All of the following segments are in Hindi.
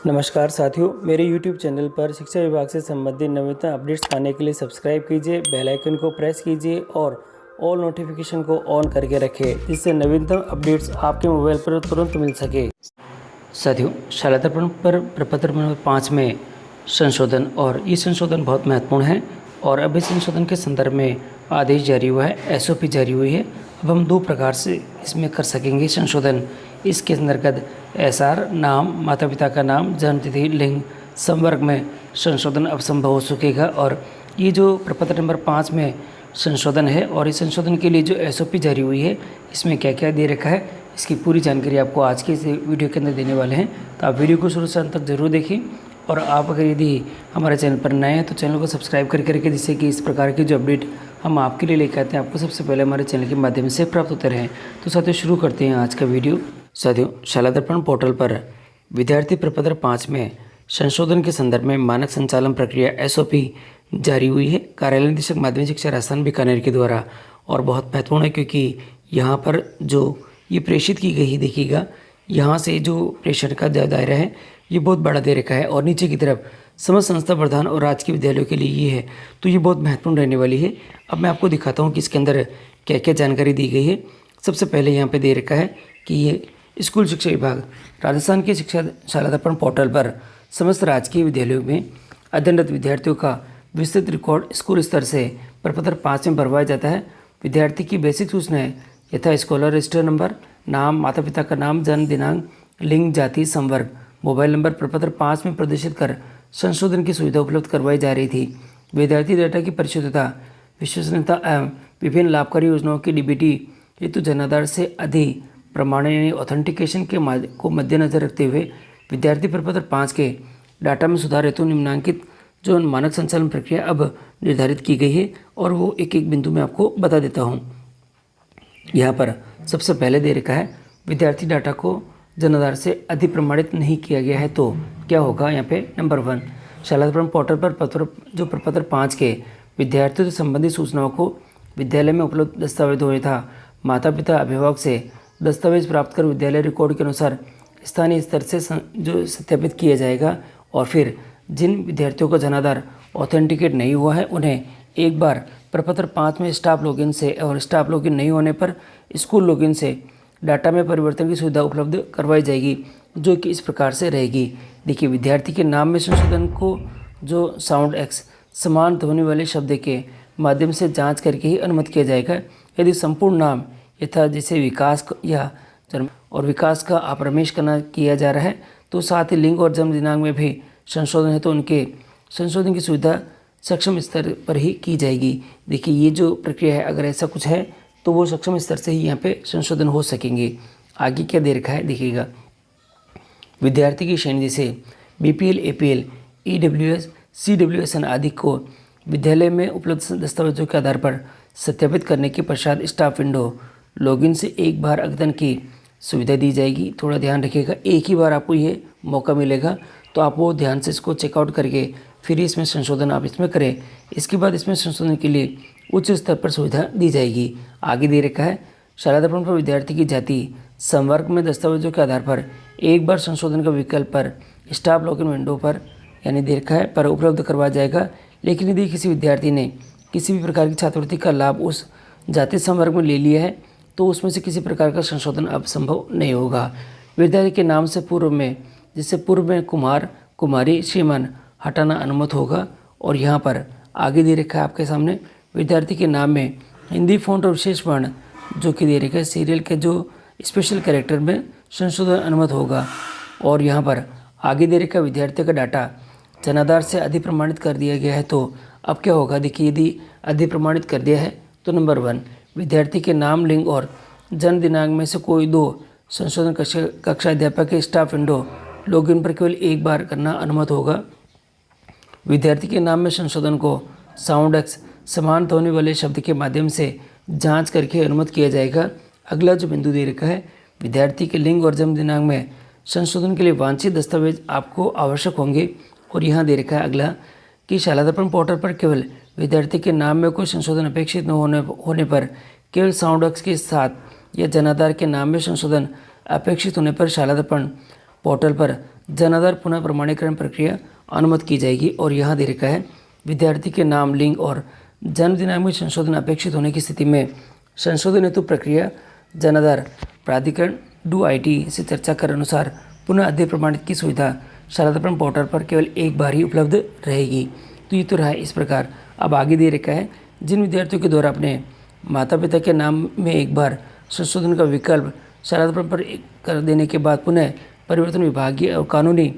नमस्कार साथियों, मेरे YouTube चैनल पर शिक्षा विभाग से संबंधित नवीनतम अपडेट्स पाने के लिए सब्सक्राइब कीजिए, बेल आइकन को प्रेस कीजिए और ऑल नोटिफिकेशन को ऑन करके रखें, जिससे नवीनतम अपडेट्स आपके मोबाइल पर तुरंत मिल सके। साथियों, शाला दर्पण पर प्रपत्र नंबर 5 में संशोधन, और ये संशोधन बहुत महत्वपूर्ण है और अभी संशोधन के संदर्भ में आदेश जारी हुआ है, SOP जारी हुई है। अब हम 2 प्रकार से इसमें कर सकेंगे संशोधन। इसके अंतर्गत SR नाम, माता पिता का नाम, जन्मतिथि, लिंग, संवर्ग में संशोधन अब संभव हो सकेगा। और ये जो प्रपत्र नंबर 5 में संशोधन है और इस संशोधन के लिए जो SOP जारी हुई है, इसमें क्या क्या दे रखा है, इसकी पूरी जानकारी आपको आज के इस वीडियो के अंदर देने वाले हैं। तो आप वीडियो को शुरू से अंत तक जरूर देखें। और आप अगर यदि हमारे चैनल पर नए हैं तो चैनल को सब्सक्राइब करके रखें, जिससे कि इस प्रकार की जो अपडेट हम आपके लिए लेकर आते हैं आपको सबसे पहले हमारे चैनल के माध्यम से प्राप्त होते रहें। तो साथियों, शुरू करते हैं आज का वीडियो। साथियों, शाला दर्पण पोर्टल पर विद्यार्थी प्रपत्र 5 में संशोधन के संदर्भ में मानक संचालन प्रक्रिया SOP जारी हुई है कार्यालय निदेशक माध्यमिक शिक्षा राजस्थान बीकानेर के द्वारा। और बहुत महत्वपूर्ण है क्योंकि यहाँ पर जो ये प्रेषित की गई, देखिएगा यहाँ से जो प्रेषण का दायरा है ये बहुत बड़ा दे रखा है और नीचे की तरफ समस्त संस्था प्रधान और राजकीय विद्यालयों के लिए ये है, तो ये बहुत महत्वपूर्ण रहने वाली है। अब मैं आपको दिखाता हूँ कि इसके अंदर क्या क्या जानकारी दी गई है। सबसे पहले यहाँ पे दे रखा है कि ये स्कूल शिक्षा विभाग राजस्थान के शिक्षा शाला दर्पण पोर्टल पर समस्त राजकीय विद्यालयों में अध्ययनरत विद्यार्थियों का विस्तृत रिकॉर्ड स्कूल स्तर से प्रपत्र 5 में भरवाया जाता है। विद्यार्थी की बेसिक सूचनाएं यथा स्कॉलर रजिस्टर नंबर, नाम, माता पिता का नाम, जन्म दिनांक, लिंग, जाति, संवर्ग, मोबाइल नंबर प्रपत्र 5 में प्रदर्शित कर संशोधन की सुविधा उपलब्ध करवाई जा रही थी। विद्यार्थी डाटा की परिशुद्धता, विश्वसनीयता एवं विभिन्न लाभकारी योजनाओं की DBT हेतु जनाधार से अधिक प्रमाणन यानी ऑथेंटिकेशन के को मद्देनजर रखते हुए विद्यार्थी प्रपत्र 5 के डाटा में सुधार हेतु निम्नलिखित जो मानक संचालन प्रक्रिया अब निर्धारित की गई है, और वो एक एक बिंदु में आपको बता देता हूँ। यहाँ पर सबसे पहले दे रखा है विद्यार्थी डाटा को जनाधार से अधिक प्रमाणित नहीं किया गया है तो क्या होगा। यहाँ पे नंबर 1, शाला दर्पण पोर्टल पर प्रपत्र 5 के विद्यार्थियों से संबंधित सूचनाओं को विद्यालय में उपलब्ध दस्तावेजों यथा माता पिता अभिभावक से दस्तावेज प्राप्त कर विद्यालय रिकॉर्ड के अनुसार स्थानीय स्तर से जो सत्यापित किया जाएगा। और फिर जिन विद्यार्थियों का जनाधार ऑथेंटिकेट नहीं हुआ है उन्हें एक बार प्रपत्र 5 में स्टाफ लॉगिन से और स्टाफ लॉगिन नहीं होने पर स्कूल लॉगिन से डाटा में परिवर्तन की सुविधा उपलब्ध करवाई जाएगी, जो कि इस प्रकार से रहेगी। देखिए, विद्यार्थी के नाम में संशोधन को जो साउंड एक्स समान ध्वनि वाले शब्द के माध्यम से जांच करके ही अनुमत किया जाएगा। यदि संपूर्ण नाम यथा जैसे विकास या जन्म और विकास का आप रमेश करना किया जा रहा है, तो साथ ही लिंग और जन्म दिनांक में भी संशोधन है तो उनके संशोधन की सुविधा सक्षम स्तर पर ही की जाएगी। देखिए, ये जो प्रक्रिया है, अगर ऐसा कुछ है तो वो सक्षम स्तर से ही यहाँ पे संशोधन हो सकेंगे। आगे क्या दे रखा है देखिएगा, विद्यार्थी की श्रेणी जैसे BPL, APL, EWS, CWSN आदि को विद्यालय में उपलब्ध दस्तावेजों के आधार पर सत्यापित करने के पश्चात स्टाफ विंडो लॉगिन से एक बार अद्यतन की सुविधा दी जाएगी। थोड़ा ध्यान रखिएगा, एक ही बार आपको ये मौका मिलेगा, तो आप वो ध्यान से इसको चेकआउट करके फिर इसमें संशोधन आप इसमें करें। इसके बाद इसमें संशोधन के लिए उच्च स्तर पर सुविधा दी जाएगी। आगे दे रखा है शाला दर्पण पर विद्यार्थी की जाति संवर्ग में दस्तावेजों के आधार पर एक बार संशोधन का विकल्प पर स्टाफ लॉगिन विंडो पर यानी दे रखा है पर उपलब्ध करवाया जाएगा। लेकिन यदि किसी विद्यार्थी ने किसी भी प्रकार की छात्रवृत्ति का लाभ उस जाति संवर्ग में ले लिया है तो उसमें से किसी प्रकार का संशोधन अब संभव नहीं होगा। विद्यार्थी के नाम से पूर्व में जिससे पूर्व में कुमार, कुमारी, श्रीमान हटाना अनुमत होगा। और यहाँ पर आगे दे रखा है आपके सामने विद्यार्थी के नाम में हिंदी फ़ॉन्ट और विशेष वर्ण जो कि दे रखा है सीरियल के जो स्पेशल कैरेक्टर में संशोधन अनुमत होगा। और यहाँ पर आगे दे रखा विद्यार्थी का डाटा जनाधार से अधिक प्रमाणित कर दिया गया है तो अब क्या होगा। देखिए, यदि अधिक प्रमाणित कर दिया है तो नंबर 1, विद्यार्थी के नाम, लिंग और जन्म दिनांक में से कोई 2 संशोधन कक्षा अध्यापक के स्टाफ विंडो लॉगिन पर केवल एक बार करना अनुमत होगा। विद्यार्थी के नाम में संशोधन को साउंड एक्स समान ध्वनि वाले शब्द के माध्यम से जांच करके अनुमत किया जाएगा। अगला जो बिंदु दे रखा है, विद्यार्थी के लिंग और जन्म दिनांक में संशोधन के लिए वांछित दस्तावेज आपको आवश्यक होंगे। और यहाँ दे रखा है अगला कि शाला दर्पण पोर्टल पर केवल विद्यार्थी के नाम में कोई संशोधन अपेक्षित न होने पर केवल साउंड एक्स के साथ या जनाधार के नाम में संशोधन अपेक्षित होने पर शाला दर्पण पोर्टल पर जन आधार पुनः प्रमाणीकरण प्रक्रिया अनुमत की जाएगी। और यहाँ दे रखा है विद्यार्थी के नाम, लिंग और जन्म दिनांक में संशोधन अपेक्षित होने की स्थिति में संशोधन हेतु प्रक्रिया जन आधार प्राधिकरण DoIT से चर्चा कर अनुसार पुनः अध्ययन प्रमाणित की सुविधा शारदाप्रम पोर्टल पर केवल एक बार ही उपलब्ध रहेगी। तो ये तो रहा है इस प्रकार। अब आगे दे रखा है जिन विद्यार्थियों के द्वारा अपने माता पिता के नाम में एक बार संशोधन का विकल्प शारदाप्रम पर कर देने के बाद पुनः परिवर्तन विभागीय और कानूनी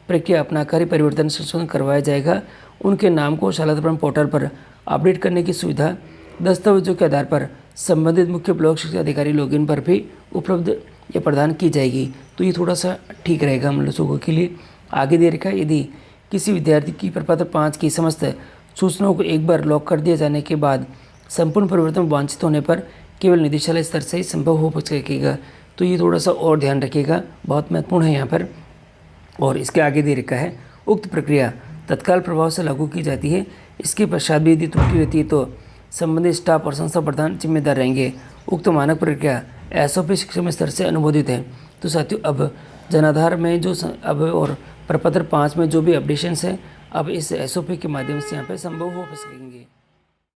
प्रक्रिया अपनाकर ही परिवर्तन संशोधन करवाया जाएगा, उनके नाम को शारदाप्रम पोर्टल पर अपडेट करने की सुविधा दस्तावेजों के आधार पर संबंधित मुख्य ब्लॉक शिक्षा अधिकारी लॉगिन पर भी उपलब्ध या प्रदान की जाएगी। तो ये थोड़ा सा ठीक रहेगा हम लोगों के लिए। आगे दे रखा है यदि किसी विद्यार्थी की प्रपत्र 5 की समस्त सूचनाओं को एक बार लॉक कर दिए जाने के बाद संपूर्ण परिवर्तन वांछित होने पर केवल निदेशालय स्तर से ही संभव हो सकेगा। तो ये थोड़ा सा और ध्यान रखिएगा, बहुत महत्वपूर्ण है यहाँ पर। और इसके आगे दे रखा है उक्त प्रक्रिया तत्काल प्रभाव से लागू की जाती है। इसके पश्चात भी यदि त्रुटि रहती है तो संबंधित स्टाफ और संस्था प्रधान जिम्मेदार रहेंगे। उक्त मानक प्रक्रिया SOP शिक्षा में स्तर से अनुमोदित है। तो साथियों अब जनाधार में जो अब और प्रपत्र 5 में जो भी अपडेशंस है अब इस SOP के माध्यम से यहाँ पे संभव हो सकेंगे।